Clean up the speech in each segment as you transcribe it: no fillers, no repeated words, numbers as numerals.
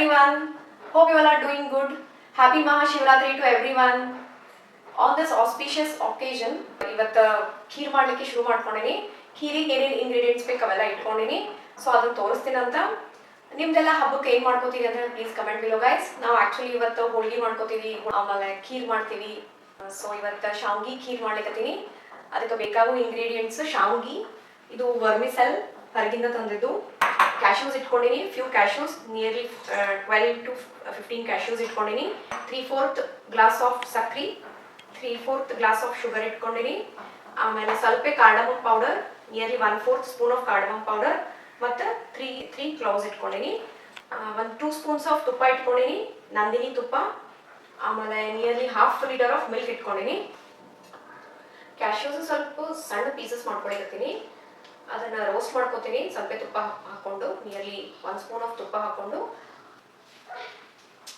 everyone. Hope you all are doing good. Happy Mahashivratri to everyone. On this auspicious occasion, ಇವತ್ತು ಖೀರ್ ಮಾಡಲಿಕ್ಕೆ ಶುರು ಮಾಡ್ಕೊಂಡಿನಿ. ಖೀರಿಗೆ ಏನೇನು ingredients ಬೇಕು ಅವೆಲ್ಲ ಇಟ್ಕೊಂಡಿನಿ. ಸೊ ಅದನ್ನು ತೋರಿಸ್ತೀನಿ ಅಂತ. ನಿಮ್ದೆಲ್ಲ ಹಬ್ಬಕ್ಕೆ ಏನು ಮಾಡ್ಕೋತೀವಿ ಅಂತ ಹೇಳಿ ಪ್ಲೀಸ್ ಕಮೆಂಟ್ ಬಿಲೋ ಗೈಸ್. ನಾವು ಆ್ಯಕ್ಚುಲಿ ಇವತ್ತು ಹೋಳಿಗೆ ಮಾಡ್ಕೋತೀವಿ, ಆಮೇಲೆ ಖೀರ್ ಮಾಡ್ತೀವಿ. ಸೊ ಇವತ್ತು ಶಾವ್ಗಿ ಖೀರ್ ಮಾಡ್ಲಿಕ್ಕತ್ತೀನಿ. ಅದಕ್ಕೆ ಬೇಕಾಗುವ ಇಂಗ್ರೀಡಿಯೆಂಟ್ಸ್ ಶಾವ್ಗಿ, ಇದು ವರ್ಮಿಸೆಲ್ ಹೊರಗಿಂದ ತಂದಿದ್ದು. ಕ್ಯಾಶ್ಯೂಸ್ ಇಟ್ಕೊಂಡಿನಿ, few cashews, nearly 12 to 15 cashews ಇಟ್ಕೊಂಡಿನಿ. 3/4 ಗ್ಲಾಸ್ ಆಫ್ ಸಕ್ರಿ, 3/4 ಗ್ಲಾಸ್ ಆಫ್ ಶುಗರ್ ಇಟ್ಕೊಂಡಿನಿ. ಆಮೇಲೆ ಸ್ವಲ್ಪ cardamom powder, nearly 1/4 spoon of cardamom powder, ಮತ್ತು 3 ಕ್ಲೌಸ್ ಇಟ್ಕೊಂಡಿನಿ. 2 ಸ್ಪೂನ್ಸ್ ಆಫ್ ತುಪ್ಪ ಇಟ್ಕೊಂಡಿನಿ, ನಂದಿನಿ ತುಪ್ಪ. ಆಮೇಲೆ ನಿಯರ್ಲಿ 1/2 ಲೀಟರ್ ಆಫ್ ಮಿಲ್ಕ್ ಇಟ್ಕೊಂಡಿನಿ. ಕ್ಯಾಶ್ಯೂಸ್ ಸ್ವಲ್ಪ ಸಣ್ಣ ಪೀಸಸ್ ಮಾಡ್ಕೊಂಡಿರ್ತೀನಿ, ಅದನ್ನು ರೋಸ್ಟ್ ಮಾಡ್ಕೋತೀನಿ ಸ್ವಲ್ಪ ತುಪ್ಪ ಹಾಕ್ಕೊಂಡು. ನಿಯರ್ಲಿ 1 ಸ್ಪೂನ್ ಆಫ್ ತುಪ್ಪ ಹಾಕ್ಕೊಂಡು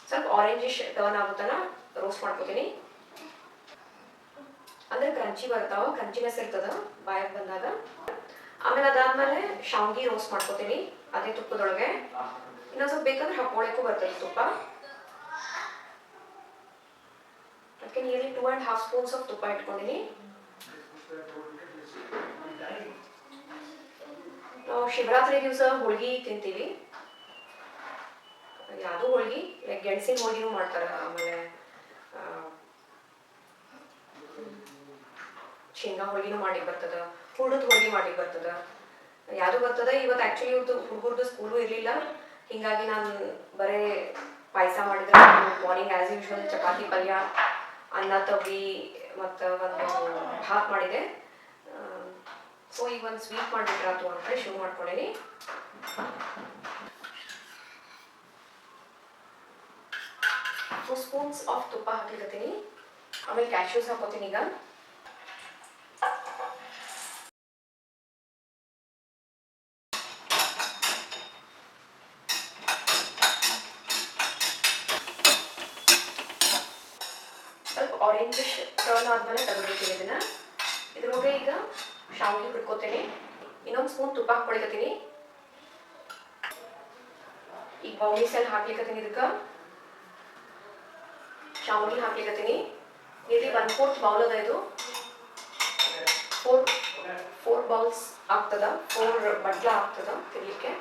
ಸ್ವಲ್ಪ ಆರೆಂಜಿಶ್ ಟರ್ನ್ ಆಗುತ್ತನ ರೋಸ್ಟ್ ಮಾಡ್ಕೋತೀನಿ. ಅಂದರೆ ಕ್ರಂಚಿ ಬರ್ತಾವ, ಕ್ರಂಚಿನೆಸ್ ಇರ್ತದ ಬಾಯಕ್ಕೆ ಬಂದಾಗ. ಆಮೇಲೆ ಅದಾದ್ಮೇಲೆ ಶಾವ್ಗಿ ರೋಸ್ಟ್ ಮಾಡ್ಕೋತೀನಿ ಅದೇ ತುಪ್ಪದೊಳಗೆ. ಇನ್ನೊಂದು ಸ್ವಲ್ಪ ಬೇಕಂದ್ರೆ ಹಾಕೊಳ್ಳಿಕ್ಕೂ ಬರ್ತದೆ ತುಪ್ಪ. ಅದಕ್ಕೆ ನಿಯರ್ಲಿ 2.5 ಸ್ಪೂನ್ಸ್ ಆಫ್ ತುಪ್ಪ ಇಟ್ಕೊಂಡಿನಿ. ನಾವು ಶಿವರಾತ್ರಿ ದಿವಸ ಹೋಳ್ಗಿ ತಿಂತೀವಿ. ಯಾವುದೂ ಹೋಳ್ಗಿ, ಲೈಕ್ ಗೆಣಸಿನ ಹೋಳ್ಗಿನೂ ಮಾಡ್ತಾರೆ, ಆಮೇಲೆ ಶೇಂಗಾ ಹೋಳ್ಗಿನೂ ಮಾಡ್ಲಿಕ್ಕೆ ಬರ್ತದೆ, ಹೂರ್ಣದ ಹೋಳ್ಗಿ ಮಾಡ್ಲಿಕ್ಕೆ ಬರ್ತದೆ, ಯಾವುದು ಬರ್ತದೆ. ಇವತ್ತು ಆ್ಯಕ್ಚುಲಿ ಇವತ್ತು ಹುಡುಗರದ್ದು ಸ್ಕೂಲು ಇರಲಿಲ್ಲ, ಹೀಗಾಗಿ ನಾನು ಬರೀ ಪಾಯಸ ಮಾಡಿದ್ರೆ. ಮಾರ್ನಿಂಗ್ ಆ್ಯಸ್ ಯೂಶ್ವಲ್ ಚಪಾತಿ ಪಲ್ಯ, ಅನ್ನ ತವ್ವಿ ಮತ್ತು ಒಂದು ಭಾತ್ ಮಾಡಿದೆ. ಸೊ ಈಗ ಒಂದು ಸ್ವೀಟ್ ಮಾಡಿಬಿಟ್ರಾತು ಅಂತ ಶುರು ಮಾಡ್ಕೊಂಡೇನಿ. ಟೂ ಸ್ಪೂನ್ಸ್ ಆಫ್ ತುಪ್ಪ ಹಾಕ್ಲಿಕತ್ತೀನಿ. ಆಮೇಲೆ ಕ್ಯಾಶ್ಯೂಸ್ ಹಾಕೋತೀನಿ ಈಗ. ಸ್ವಲ್ಪ ಆರೆಂಜಿಶ್ ಟರ್ನ್ ಆದ್ಮೇಲೆ ತೆಗೆದಿರ್ತೀನಿ ಇದನ್ನ. ಇದ್ರೊಳಗೆ ಈಗ ಶಾವ್ಗಿ ಬಿಡ್ಕೋತೀನಿ. ಇನ್ನೊಂದು ಸ್ಪೂನ್ ತುಪ್ಪ ಹಾಕ್ಕೊಳಿಕತ್ತೀನಿ. ಈಗ ವರ್ಮಿಸೆಲ್ ಹಾಕ್ಲಿಕತ್ತೀನಿ. ಇದಕ್ಕೆ ಶಾವ್ಗಿ ಹಾಕ್ಲಿಕತ್ತೀನಿ. ಇಲ್ಲಿ 1/4 ಬೌಲ್ ಅದ. ಇದು 4 ಬೌಲ್ಸ್ ಆಗ್ತದ, 4 ಬಟ್ಲ ಆಗ್ತದ ತಿರ್ಲಿಕ್ಕೆ.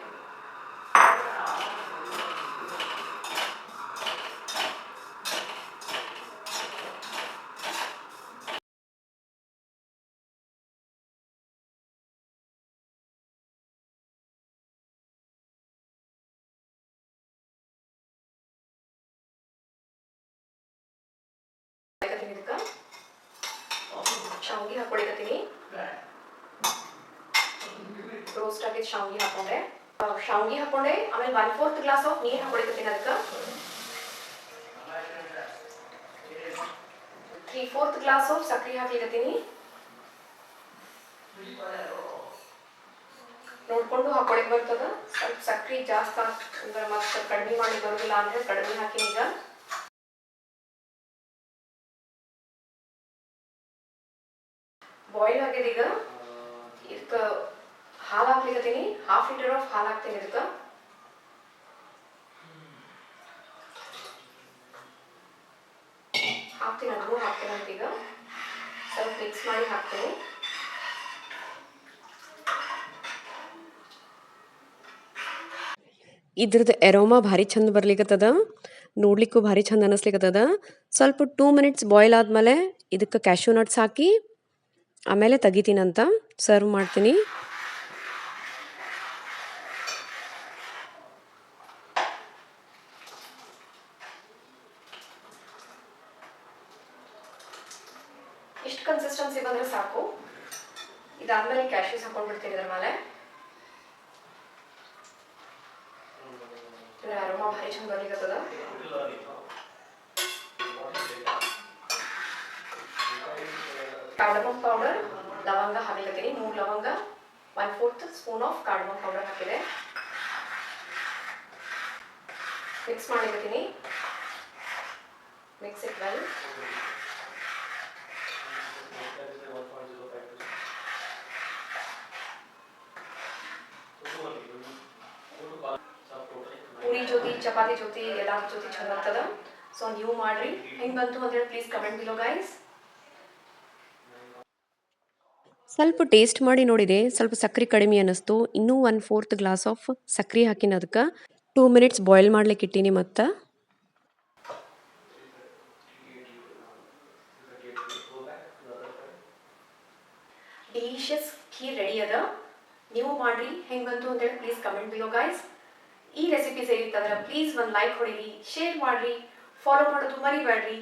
ಶಾವ್ಗಿ ಹಾಕೊಳಿಕತ್ತೀನಿ. ರೋಸ್ಟ್ ಆಗಿದ್ದು ಶಾವ್ಗಿ ಹಾಕೊಂಡೆ. ಆಮೇಲೆ 1/4 ಗ್ಲಾಸ್ ಆಫ್ ನೀರು ಹಾಕೊಳಿಕತ್ತೀನಿ. ಅದಕ್ಕೆ 3/4 ಗ್ಲಾಸ್ ಆಫ್ ಸಕ್ರೆ ಹಾಕ್ಲಿಕತ್ತೀನಿ. ನೋಡ್ಕೊಂಡು ಹಾಕೊಳಿಕ್ ಬರ್ತದ. ಸ್ವಲ್ಪ ಸಕ್ರೆ ಜಾಸ್ತಿ ಅಂದ್ರೆ ಮತ್ತೆ ಕಡಿಮೆ ಮಾಡಿ ಬರೋದಿಲ್ಲ ಅಂದ್ರೆ ಕಡಿಮೆ ಹಾಕಿ. ಈಗ ಬಾಯ್ಲ್ ಆಗಿದೆ. ಈಗ ಇದಕ್ಕೆ ಹಾಲು ಹಾಕ್ಲಿಕತ್ತೀನಿ. 1/2 ಲೀಟರ್ ಆಫ್ ಹಾಲು ಹಾಕ್ತೀನಿ. ಇದಕ್ಕೆ ಹಾಕ್ತೀನಿ, ಅದನ್ನು ಹಾಕ್ತೀನಿ ಅಂತ. ಈಗ ಸ್ವಲ್ಪ ಮಿಕ್ಸ್ ಮಾಡಿ ಹಾಕ್ತೀನಿ. ಇದ್ರದ್ದು ಎರೋಮಾ ಭಾರಿ ಚಂದ ಬರ್ಲಿಕ್ಕತ್ತದ, ನೋಡ್ಲಿಕ್ಕೂ ಭಾರಿ ಚಂದ ಅನ್ನಿಸ್ಲಿಕ್ಕತ್ತದ. ಸ್ವಲ್ಪ 2 ಮಿನಿಟ್ಸ್ ಬಾಯ್ಲ್ ಆದಮೇಲೆ ಇದಕ್ಕೆ ಕ್ಯಾಶ್ಯೂ ನಟ್ಸ್ ಹಾಕಿ ಆಮೇಲೆ ತೆಗಿತೀನಂತ ಸರ್ವ್ ಮಾಡ್ತೀನಿ. ಇಷ್ಟು ಕನ್ಸಿಸ್ಟೆನ್ಸಿ ಬಂದರೆ ಸಾಕು. ಇದಾದ್ಮೇಲೆ ಕ್ಯಾಶ್ಯೂಸ್ ಹಾಕೊಂಡ್ಬಿಡ್ತೀನಿ ಇದ್ರ ಮೇಲೆ. ಅರೋಮಾ ಭಾರಿ ಚಂದ ಬರ್ಲಿಕ್ಕತ್ತದ. ಕಾರ್ಡಮಮ್ ಪೌಡರ್, ಲವಂಗ ಹಾಕ್ಲಿಕತ್ತೀನಿ. 3 ಲವಂಗ, 1/4 ಸ್ಪೂನ್ ಆಫ್ ಕಾರ್ಡಮಮ್ ಪೌಡರ್ ಹಾಕಿದೆ. ಮಿಕ್ಸ್ ಮಾಡ್ಲಿಕತ್ತೀನಿ. Mix it well. Puri puri ಜೊತೆ ಚಪಾತಿ ಜೊತೆ ಎಲ್ಲಾದ್ರ ಜೊತೆ ಚಲೋ ಆಗ್ತದ. ಸೊ ನೀವು ಮಾಡ್ರಿ, ಹೆಂಗೆ ಬಂತು ಅಂತೇಳಿ ಪ್ಲೀಸ್ ಕಮೆಂಟ್ ಬಿಲೋ ಗೈಸ್. ಸ್ವಲ್ಪ ಟೇಸ್ಟ್ ಮಾಡಿ ನೋಡಿದೆ, ಸ್ವಲ್ಪ ಸಕ್ಕರೆ ಕಡಿಮೆ ಅನ್ನಿಸ್ತು. ಇನ್ನೂ 1/4 ಗ್ಲಾಸ್ ಆಫ್ ಸಕ್ಕರೆ ಹಾಕಿನ ಅದಕ್ಕೆ 2 ಮಿನಿಟ್ಸ್ ಬಾಯ್ಲ್ ಮಾಡ್ಲಿಕ್ಕೆ ಇಟ್ಟೀನಿ. ಮತ್ತು ಡಿಲಿಷಿಯಸ್ ಖೀರ್ ರೆಡಿ ಅದ. ನೀವು ಮಾಡ್ರಿ, ಹೆಂಗೆ ಬಂತು ಅಂತೇಳಿ ಪ್ಲೀಸ್ ಕಮೆಂಟ್ ಬಿಲೋ ಗೈಸ್. ಈ ರೆಸಿಪಿ ಸೇರಿತ್ತಂದ್ರೆ ಪ್ಲೀಸ್ ಒಂದು ಲೈಕ್ ಹೊಡೀರಿ, ಶೇರ್ ಮಾಡಿರಿ, ಫಾಲೋ ಮಾಡೋದು ಮರಿಬೇಡ್ರಿ.